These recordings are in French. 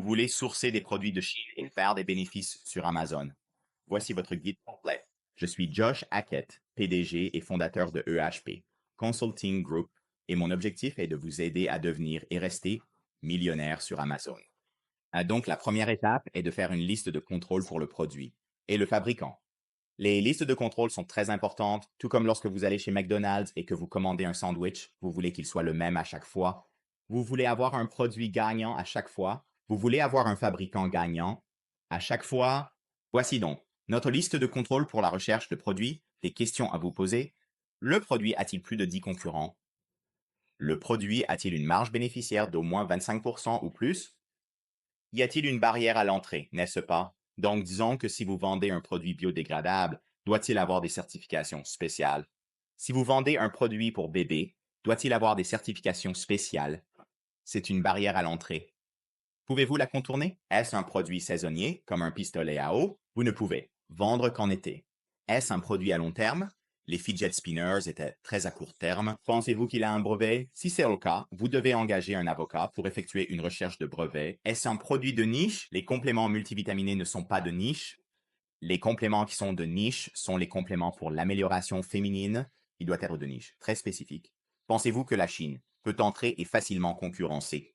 Vous voulez sourcer des produits de Chine et faire des bénéfices sur Amazon. Voici votre guide complet. Je suis Josh Hackett, PDG et fondateur de EHP, Consulting Group, et mon objectif est de vous aider à devenir et rester millionnaire sur Amazon. Donc, la première étape est de faire une liste de contrôle pour le produit et le fabricant. Les listes de contrôle sont très importantes, tout comme lorsque vous allez chez McDonald's et que vous commandez un sandwich, vous voulez qu'il soit le même à chaque fois. Vous voulez avoir un produit gagnant à chaque fois. Vous voulez avoir un fabricant gagnant à chaque fois. Voici donc notre liste de contrôle pour la recherche de produits, des questions à vous poser. Le produit a-t-il plus de 10 concurrents? Le produit a-t-il une marge bénéficiaire d'au moins 25% ou plus? Y a-t-il une barrière à l'entrée, n'est-ce pas? Donc, disons que si vous vendez un produit biodégradable, doit-il avoir des certifications spéciales? Si vous vendez un produit pour bébé, doit-il avoir des certifications spéciales? C'est une barrière à l'entrée. Pouvez-vous la contourner? Est-ce un produit saisonnier, comme un pistolet à eau? Vous ne pouvez vendre qu'en été. Est-ce un produit à long terme? Les fidget spinners étaient très à court terme. Pensez-vous qu'il a un brevet? Si c'est le cas, vous devez engager un avocat pour effectuer une recherche de brevet. Est-ce un produit de niche? Les compléments multivitaminés ne sont pas de niche. Les compléments qui sont de niche sont les compléments pour l'amélioration féminine, qui doit être de niche, très spécifique. Pensez-vous que la Chine peut entrer et facilement concurrencer?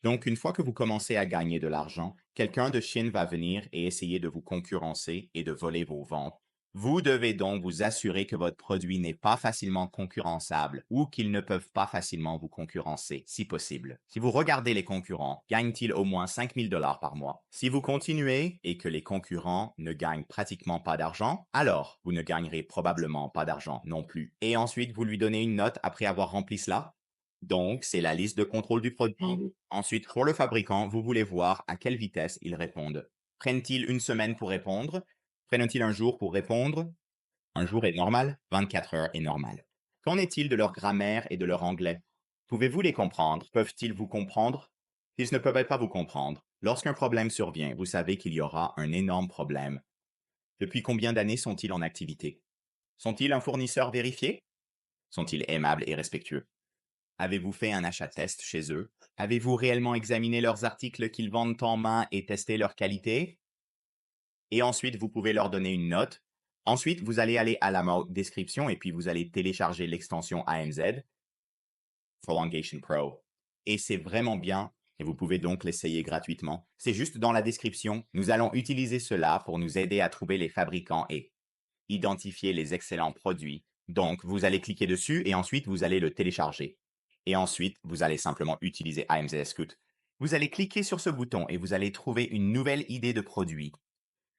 Donc, une fois que vous commencez à gagner de l'argent, quelqu'un de Chine va venir et essayer de vous concurrencer et de voler vos ventes. Vous devez donc vous assurer que votre produit n'est pas facilement concurrençable ou qu'ils ne peuvent pas facilement vous concurrencer, si possible. Si vous regardez les concurrents, gagnent-ils au moins 5 000 $ par mois? Si vous continuez et que les concurrents ne gagnent pratiquement pas d'argent, alors vous ne gagnerez probablement pas d'argent non plus. Et ensuite, vous lui donnez une note après avoir rempli cela? Donc, c'est la liste de contrôle du produit. Ensuite, pour le fabricant, vous voulez voir à quelle vitesse ils répondent. Prennent-ils une semaine pour répondre? Prennent-ils un jour pour répondre? Un jour est normal, 24 heures est normal. Qu'en est-il de leur grammaire et de leur anglais? Pouvez-vous les comprendre? Peuvent-ils vous comprendre? S'ils ne peuvent pas vous comprendre, lorsqu'un problème survient, vous savez qu'il y aura un énorme problème. Depuis combien d'années sont-ils en activité? Sont-ils un fournisseur vérifié? Sont-ils aimables et respectueux? Avez-vous fait un achat test chez eux? Avez-vous réellement examiné leurs articles qu'ils vendent en main et testé leur qualité? Et ensuite, vous pouvez leur donner une note. Ensuite, vous allez aller à la description et puis vous allez télécharger l'extension AMZ, Prolongation Pro. Et c'est vraiment bien et vous pouvez donc l'essayer gratuitement. C'est juste dans la description. Nous allons utiliser cela pour nous aider à trouver les fabricants et identifier les excellents produits. Donc, vous allez cliquer dessus et ensuite, vous allez le télécharger. Et ensuite, vous allez simplement utiliser AMZ Scout. Vous allez cliquer sur ce bouton et vous allez trouver une nouvelle idée de produit.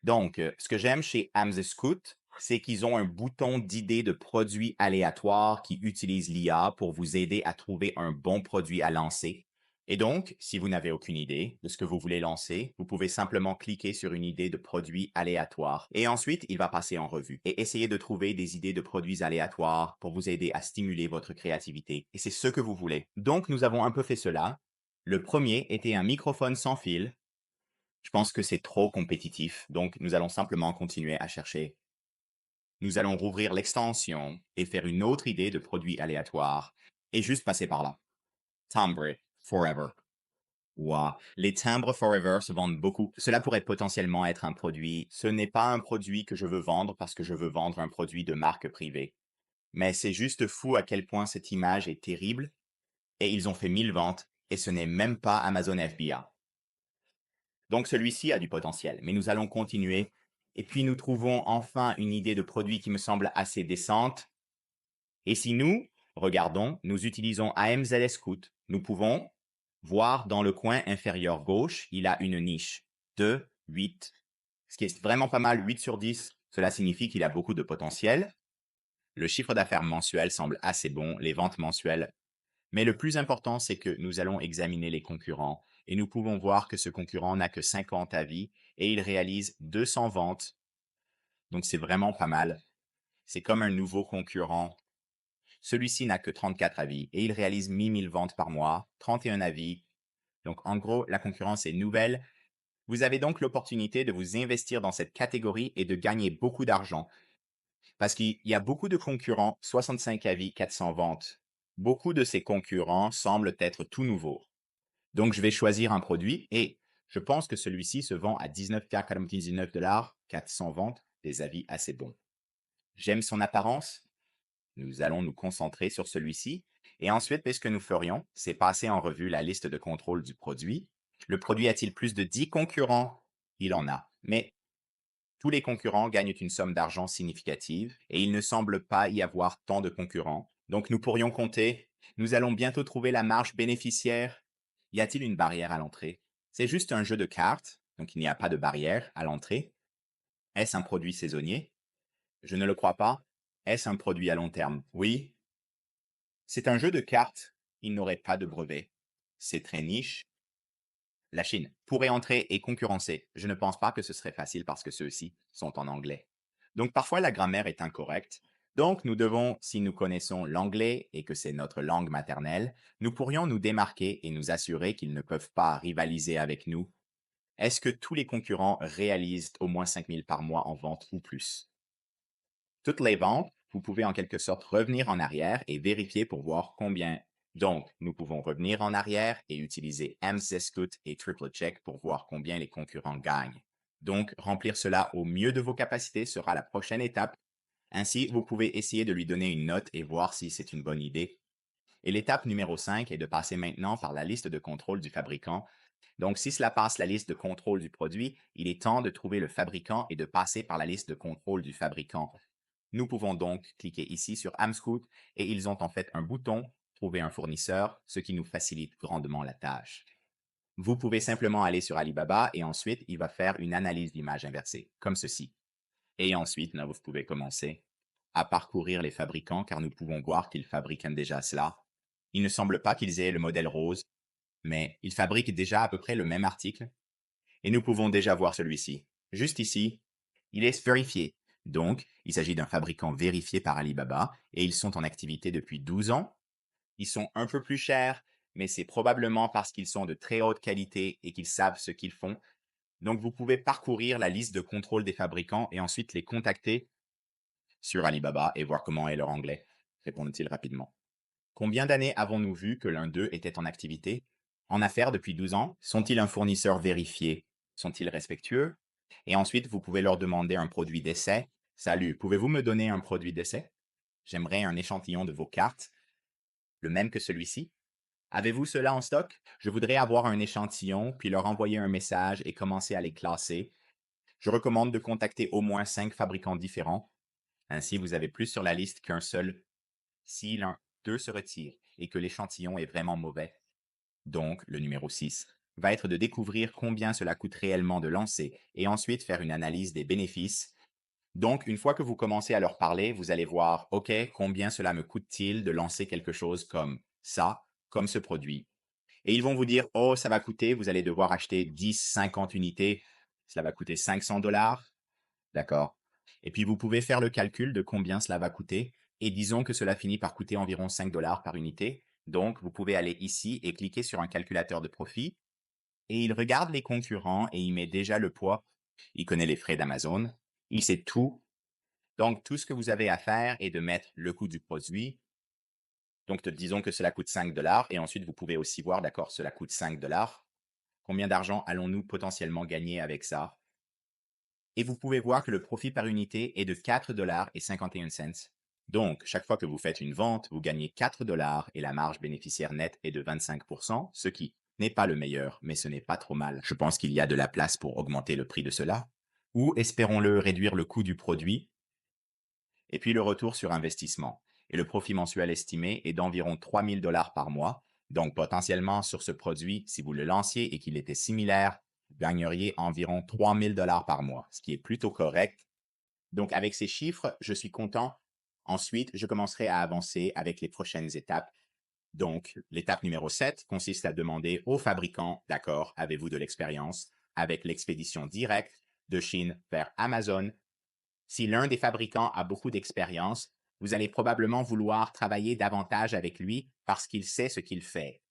Donc, ce que j'aime chez AMZ Scout, c'est qu'ils ont un bouton d'idée de produit aléatoire qui utilise l'IA pour vous aider à trouver un bon produit à lancer. Et donc, si vous n'avez aucune idée de ce que vous voulez lancer, vous pouvez simplement cliquer sur une idée de produit aléatoire. Et ensuite, il va passer en revue et essayer de trouver des idées de produits aléatoires pour vous aider à stimuler votre créativité. Et c'est ce que vous voulez. Donc, nous avons un peu fait cela. Le premier était un microphone sans fil. Je pense que c'est trop compétitif, donc nous allons simplement continuer à chercher. Nous allons rouvrir l'extension et faire une autre idée de produit aléatoire et juste passer par là. Timbre Forever. Wow. Les timbres Forever se vendent beaucoup. Cela pourrait potentiellement être un produit. Ce n'est pas un produit que je veux vendre parce que je veux vendre un produit de marque privée. Mais c'est juste fou à quel point cette image est terrible et ils ont fait 1000 ventes et ce n'est même pas Amazon FBA. Donc celui-ci a du potentiel, mais nous allons continuer. Et puis nous trouvons enfin une idée de produit qui me semble assez décente. Et si nous, regardons, nous utilisons AMZS Scout, nous pouvons voir dans le coin inférieur gauche, il a une niche de 8, ce qui est vraiment pas mal, 8 sur 10. Cela signifie qu'il a beaucoup de potentiel. Le chiffre d'affaires mensuel semble assez bon, les ventes mensuelles. Mais le plus important, c'est que nous allons examiner les concurrents et nous pouvons voir que ce concurrent n'a que 50 avis et il réalise 200 ventes. Donc, c'est vraiment pas mal. C'est comme un nouveau concurrent. Celui-ci n'a que 34 avis et il réalise 1000 ventes par mois, 31 avis. Donc, en gros, la concurrence est nouvelle. Vous avez donc l'opportunité de vous investir dans cette catégorie et de gagner beaucoup d'argent. Parce qu'il y a beaucoup de concurrents, 65 avis, 400 ventes. Beaucoup de ces concurrents semblent être tout nouveaux. Donc, je vais choisir un produit et Je pense que celui-ci se vend à 19,99 $, 400 ventes, des avis assez bons. J'aime son apparence. Nous allons nous concentrer sur celui-ci. Et ensuite, ce que nous ferions, c'est passer en revue la liste de contrôle du produit. Le produit a-t-il plus de 10 concurrents? Il en a. Mais tous les concurrents gagnent une somme d'argent significative et il ne semble pas y avoir tant de concurrents. Donc nous pourrions compter. Nous allons bientôt trouver la marge bénéficiaire. Y a-t-il une barrière à l'entrée? C'est juste un jeu de cartes, donc il n'y a pas de barrière à l'entrée. Est-ce un produit saisonnier? Je ne le crois pas. Est-ce un produit à long terme? Oui. C'est un jeu de cartes. Il n'aurait pas de brevet. C'est très niche. La Chine pourrait entrer et concurrencer. Je ne pense pas que ce serait facile parce que ceux-ci sont en anglais. Donc parfois la grammaire est incorrecte. Donc nous devons, si nous connaissons l'anglais et que c'est notre langue maternelle, nous pourrions nous démarquer et nous assurer qu'ils ne peuvent pas rivaliser avec nous. Est-ce que tous les concurrents réalisent au moins 5 000 par mois en vente ou plus? Toutes les ventes, vous pouvez en quelque sorte revenir en arrière et vérifier pour voir combien. Donc, nous pouvons revenir en arrière et utiliser mzscout et triple check pour voir combien les concurrents gagnent. Donc, remplir cela au mieux de vos capacités sera la prochaine étape. Ainsi, vous pouvez essayer de lui donner une note et voir si c'est une bonne idée. Et l'étape numéro 5 est de passer maintenant par la liste de contrôle du fabricant. Donc, si cela passe la liste de contrôle du produit, il est temps de trouver le fabricant et de passer par la liste de contrôle du fabricant. Nous pouvons donc cliquer ici sur Amscoot et ils ont en fait un bouton Trouver un fournisseur, ce qui nous facilite grandement la tâche. Vous pouvez simplement aller sur Alibaba et ensuite il va faire une analyse d'image inversée, comme ceci. Et ensuite, là, vous pouvez commencer à parcourir les fabricants car nous pouvons voir qu'ils fabriquent déjà cela. Il ne semble pas qu'ils aient le modèle rose, mais ils fabriquent déjà à peu près le même article. Et nous pouvons déjà voir celui-ci. Juste ici, il est vérifié. Donc, il s'agit d'un fabricant vérifié par Alibaba et ils sont en activité depuis 12 ans. Ils sont un peu plus chers, mais c'est probablement parce qu'ils sont de très haute qualité et qu'ils savent ce qu'ils font. Donc, vous pouvez parcourir la liste de contrôle des fabricants et ensuite les contacter sur Alibaba et voir comment est leur anglais, répondent-ils rapidement. Combien d'années avons-nous vu que l'un d'eux était en activité? En affaires depuis 12 ans? Sont-ils un fournisseur vérifié? Sont-ils respectueux? Et ensuite, vous pouvez leur demander un produit d'essai. Salut, pouvez-vous me donner un produit d'essai? J'aimerais un échantillon de vos cartes, le même que celui-ci. Avez-vous cela en stock? Je voudrais avoir un échantillon, puis leur envoyer un message et commencer à les classer. Je recommande de contacter au moins 5 fabricants différents. Ainsi, vous avez plus sur la liste qu'un seul si l'un d'eux se retire et que l'échantillon est vraiment mauvais. Donc, le numéro 6 va être de découvrir combien cela coûte réellement de lancer et ensuite faire une analyse des bénéfices. Donc, une fois que vous commencez à leur parler, vous allez voir, OK, combien cela me coûte-t-il de lancer quelque chose comme ça, comme ce produit. Et ils vont vous dire, oh, ça va coûter, vous allez devoir acheter 10, 50 unités, cela va coûter 500 $. D'accord. Et puis, vous pouvez faire le calcul de combien cela va coûter. Et disons que cela finit par coûter environ 5 $ par unité. Donc, vous pouvez aller ici et cliquer sur un calculateur de profit. Et il regarde les concurrents et il met déjà le poids. Il connaît les frais d'Amazon. Il sait tout. Donc, tout ce que vous avez à faire est de mettre le coût du produit. Donc, disons que cela coûte 5 $ et ensuite, vous pouvez aussi voir, d'accord, cela coûte 5 $. Combien d'argent allons-nous potentiellement gagner avec ça? Et vous pouvez voir que le profit par unité est de 4,51 $. Donc, chaque fois que vous faites une vente, vous gagnez 4 $ et la marge bénéficiaire nette est de 25%, ce qui n'est pas le meilleur, mais ce n'est pas trop mal. Je pense qu'il y a de la place pour augmenter le prix de cela. Ou, espérons-le, réduire le coût du produit. Et puis le retour sur investissement. Et le profit mensuel estimé est d'environ 3 000 $ par mois. Donc, potentiellement, sur ce produit, si vous le lanciez et qu'il était similaire, vous gagneriez environ 3 000 $ par mois, ce qui est plutôt correct. Donc, avec ces chiffres, je suis content. Ensuite, je commencerai à avancer avec les prochaines étapes. Donc, l'étape numéro 7 consiste à demander au fabricant, d'accord, avez-vous de l'expérience avec l'expédition directe de Chine vers Amazon? Si l'un des fabricants a beaucoup d'expérience, vous allez probablement vouloir travailler davantage avec lui parce qu'il sait ce qu'il fait.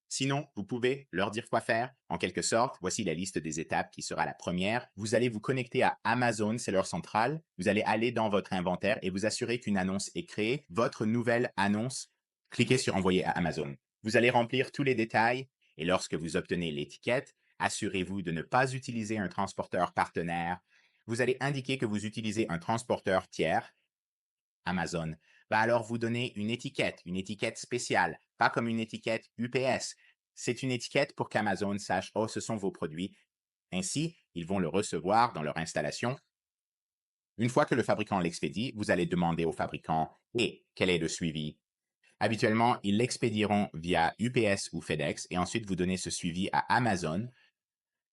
Sinon, vous pouvez leur dire quoi faire. En quelque sorte, voici la liste des étapes qui sera la première. Vous allez vous connecter à Amazon, c'est leur centrale. Vous allez aller dans votre inventaire et vous assurer qu'une annonce est créée. Votre nouvelle annonce, cliquez sur Envoyer à Amazon. Vous allez remplir tous les détails et lorsque vous obtenez l'étiquette, assurez-vous de ne pas utiliser un transporteur partenaire. Vous allez indiquer que vous utilisez un transporteur tiers, Amazon, va alors vous donner une étiquette spéciale, pas comme une étiquette UPS. C'est une étiquette pour qu'Amazon sache, oh, ce sont vos produits. Ainsi, ils vont le recevoir dans leur installation. Une fois que le fabricant l'expédie, vous allez demander au fabricant, et quel est le suivi? Habituellement, ils l'expédieront via UPS ou FedEx et ensuite vous donnez ce suivi à Amazon.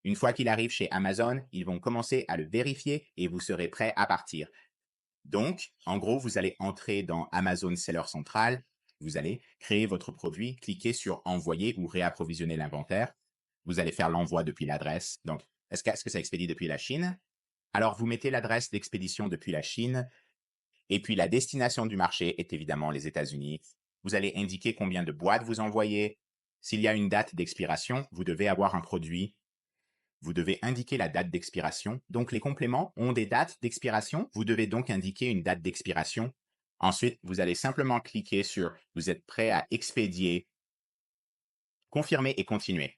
Une fois qu'il arrive chez Amazon, ils vont commencer à le vérifier et vous serez prêt à partir. Donc, en gros, vous allez entrer dans Amazon Seller Central, vous allez créer votre produit, cliquer sur Envoyer ou réapprovisionner l'inventaire. Vous allez faire l'envoi depuis l'adresse. Donc, est-ce que ça expédie depuis la Chine? Alors, vous mettez l'adresse d'expédition depuis la Chine et puis la destination du marché est évidemment les États-Unis. Vous allez indiquer combien de boîtes vous envoyez. S'il y a une date d'expiration, vous devez avoir un produit. Vous devez indiquer la date d'expiration. Donc, les compléments ont des dates d'expiration. Vous devez donc indiquer une date d'expiration. Ensuite, vous allez simplement cliquer sur « Vous êtes prêt à expédier », confirmer et continuer.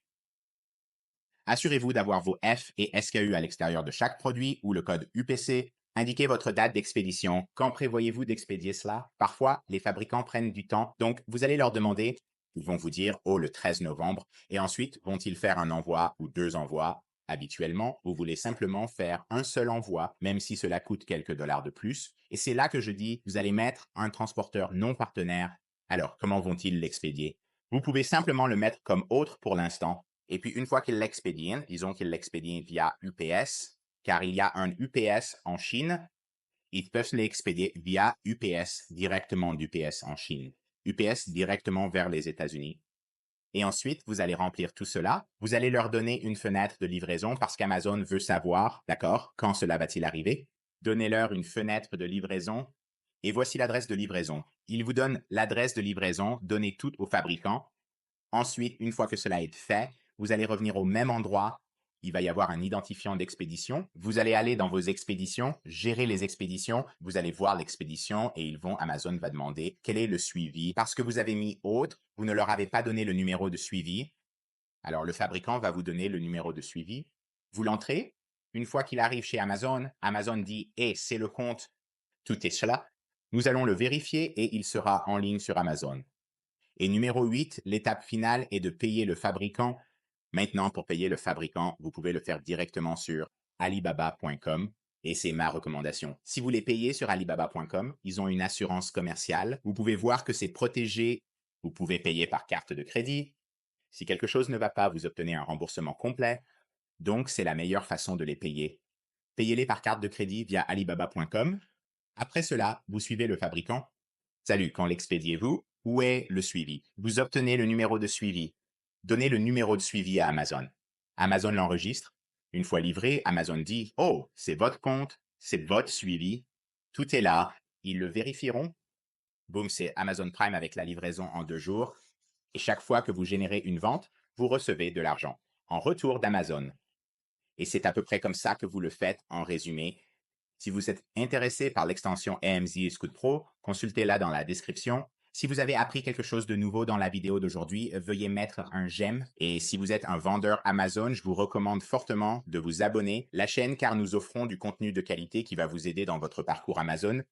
Assurez-vous d'avoir vos F et SKU à l'extérieur de chaque produit ou le code UPC. Indiquez votre date d'expédition. Quand prévoyez-vous d'expédier cela? Parfois, les fabricants prennent du temps, donc vous allez leur demander, ils vont vous dire « Oh, le 13 novembre » et ensuite vont-ils faire un envoi ou 2 envois? Habituellement, vous voulez simplement faire un seul envoi, même si cela coûte quelques dollars de plus. Et c'est là que je dis, vous allez mettre un transporteur non partenaire. Alors, comment vont-ils l'expédier? Vous pouvez simplement le mettre comme autre pour l'instant. Et puis, une fois qu'ils l'expédient, disons qu'ils l'expédient via UPS, car il y a un UPS en Chine, ils peuvent l'expédier via UPS, directement d'UPS en Chine. UPS directement vers les États-Unis. Et ensuite, vous allez remplir tout cela. Vous allez leur donner une fenêtre de livraison parce qu'Amazon veut savoir, d'accord, quand cela va-t-il arriver. Donnez-leur une fenêtre de livraison et voici l'adresse de livraison. Ils vous donnent l'adresse de livraison, donnez tout au fabricant. Ensuite, une fois que cela est fait, vous allez revenir au même endroit. Il va y avoir un identifiant d'expédition. Vous allez aller dans vos expéditions, gérer les expéditions. Vous allez voir l'expédition et Amazon va demander quel est le suivi. Parce que vous avez mis autre, vous ne leur avez pas donné le numéro de suivi. Alors, le fabricant va vous donner le numéro de suivi. Vous l'entrez. Une fois qu'il arrive chez Amazon, Amazon dit, eh, c'est le compte, tout est cela. Nous allons le vérifier et il sera en ligne sur Amazon. Et numéro 8, l'étape finale est de payer le fabricant. Maintenant, pour payer le fabricant, vous pouvez le faire directement sur alibaba.com et c'est ma recommandation. Si vous les payez sur alibaba.com, ils ont une assurance commerciale. Vous pouvez voir que c'est protégé. Vous pouvez payer par carte de crédit. Si quelque chose ne va pas, vous obtenez un remboursement complet. Donc, c'est la meilleure façon de les payer. Payez-les par carte de crédit via alibaba.com. Après cela, vous suivez le fabricant. Salut, quand l'expédiez-vous? Où est le suivi? Vous obtenez le numéro de suivi. Donnez le numéro de suivi à Amazon. Amazon l'enregistre. Une fois livré, Amazon dit, oh, c'est votre compte, c'est votre suivi. Tout est là. Ils le vérifieront. Boum, c'est Amazon Prime avec la livraison en 2 jours. Et chaque fois que vous générez une vente, vous recevez de l'argent en retour d'Amazon. Et c'est à peu près comme ça que vous le faites en résumé. Si vous êtes intéressé par l'extension AMZ Scout Pro, consultez-la dans la description. Si vous avez appris quelque chose de nouveau dans la vidéo d'aujourd'hui, veuillez mettre un j'aime. Et si vous êtes un vendeur Amazon, je vous recommande fortement de vous abonner à la chaîne car nous offrons du contenu de qualité qui va vous aider dans votre parcours Amazon.